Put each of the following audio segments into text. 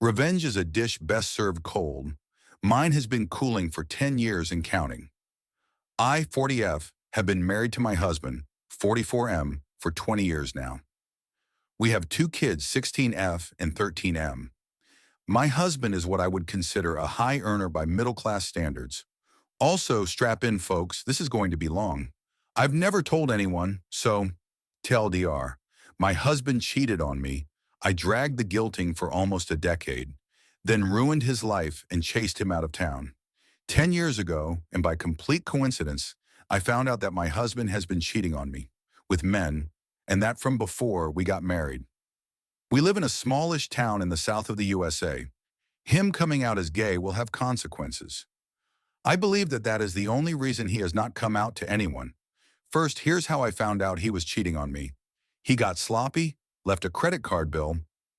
Revenge is a dish best served cold. Mine has been cooling for 10 years and counting. I, 40F, have been married to my husband, 44M, for 20 years now. We have two kids, 16F and 13M. My husband is what I would consider a high earner by middle-class standards. Also, strap in, folks, this is going to be long. I've never told anyone, so TLDR. My husband cheated on me. I dragged the guilting for almost a decade, then ruined his life and chased him out of town. 10 years ago, and by complete coincidence, I found out that my husband has been cheating on me with men, and that from before we got married. We live in a smallish town in the south of the USA. Him coming out as gay will have consequences. I believe that that is the only reason he has not come out to anyone. First, here's how I found out he was cheating on me. He got sloppy, left a credit card bill,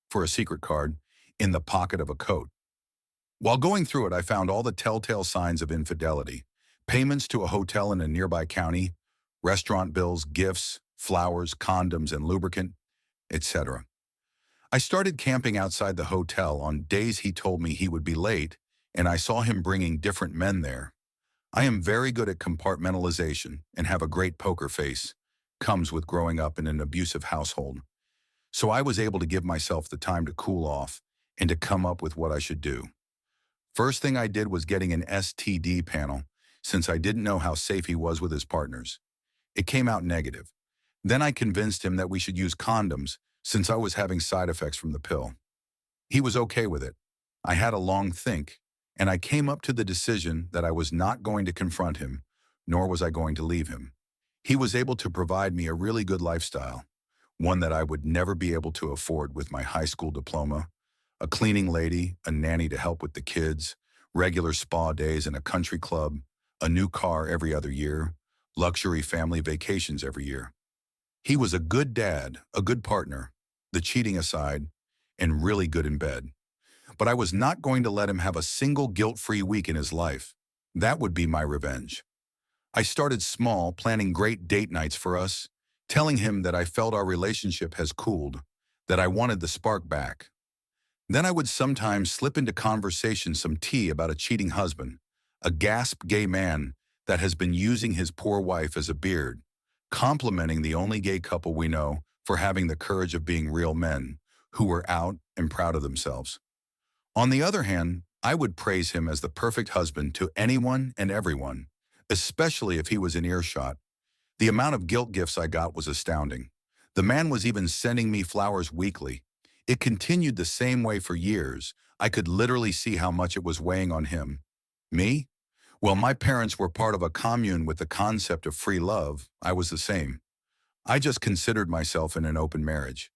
for a secret card, in the pocket of a coat. While going through it, I found all the telltale signs of infidelity. Payments to a hotel in a nearby county, restaurant bills, gifts, flowers, condoms, and lubricant, etc. I started camping outside the hotel on days he told me he would be late, and I saw him bringing different men there. I am very good at compartmentalization and have a great poker face. Comes with growing up in an abusive household. So I was able to give myself the time to cool off and to come up with what I should do. First thing I did was getting an STD panel, since I didn't know how safe he was with his partners. It came out negative. Then I convinced him that we should use condoms, since I was having side effects from the pill. He was okay with it. I had a long think, and I came up to the decision that I was not going to confront him, nor was I going to leave him. He was able to provide me a really good lifestyle, one that I would never be able to afford with my high school diploma, a cleaning lady, a nanny to help with the kids, regular spa days in a country club, a new car every other year, luxury family vacations every year. He was a good dad, a good partner, the cheating aside, and really good in bed. But I was not going to let him have a single guilt-free week in his life. That would be my revenge. I started small, planning great date nights for us, telling him that I felt our relationship has cooled, that I wanted the spark back. Then I would sometimes slip into conversation some tea about a cheating husband, a gasp gay man that has been using his poor wife as a beard, complimenting the only gay couple we know for having the courage of being real men, who were out and proud of themselves. On the other hand, I would praise him as the perfect husband to anyone and everyone, especially if he was in earshot. The amount of guilt gifts I got was astounding. The man was even sending me flowers weekly. It continued the same way for years. I could literally see how much it was weighing on him. Me? Well, my parents were part of a commune with the concept of free love. I was the same. I just considered myself in an open marriage.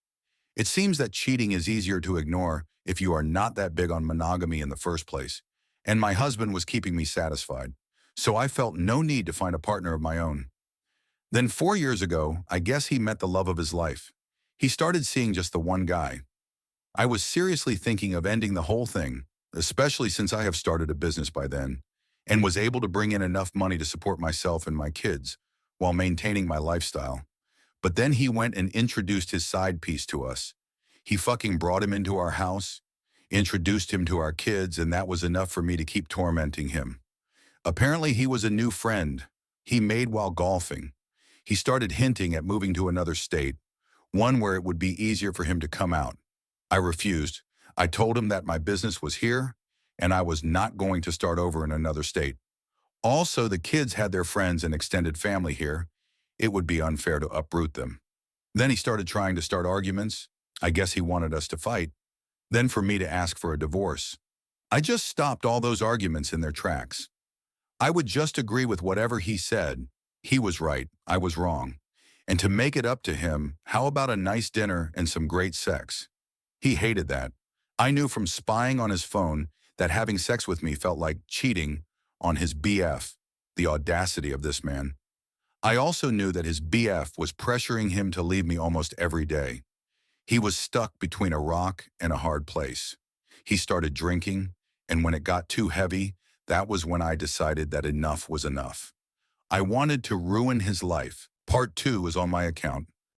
It seems that cheating is easier to ignore if you are not that big on monogamy in the first place, and my husband was keeping me satisfied, so I felt no need to find a partner of my own. Then 4 years ago, I guess he met the love of his life. He started seeing just the one guy. I was seriously thinking of ending the whole thing, especially since I have started a business by then, and was able to bring in enough money to support myself and my kids while maintaining my lifestyle. But then he went and introduced his side piece to us. He fucking brought him into our house, introduced him to our kids, and that was enough for me to keep tormenting him. Apparently he was a new friend he made while golfing. He started hinting at moving to another state, one where it would be easier for him to come out. I refused. I told him that my business was here, and I was not going to start over in another state. Also, the kids had their friends and extended family here. It would be unfair to uproot them. Then he started trying to start arguments. I guess he wanted us to fight. Then for me to ask for a divorce. I just stopped all those arguments in their tracks. I would just agree with whatever he said. He was right, I was wrong. And to make it up to him, how about a nice dinner and some great sex? He hated that. I knew from spying on his phone that having sex with me felt like cheating on his BF, the audacity of this man. I also knew that his BF was pressuring him to leave me almost every day. He was stuck between a rock and a hard place. He started drinking, and when it got too heavy, that was when I decided that enough was enough. I wanted to ruin his life. Part 2 is on my account.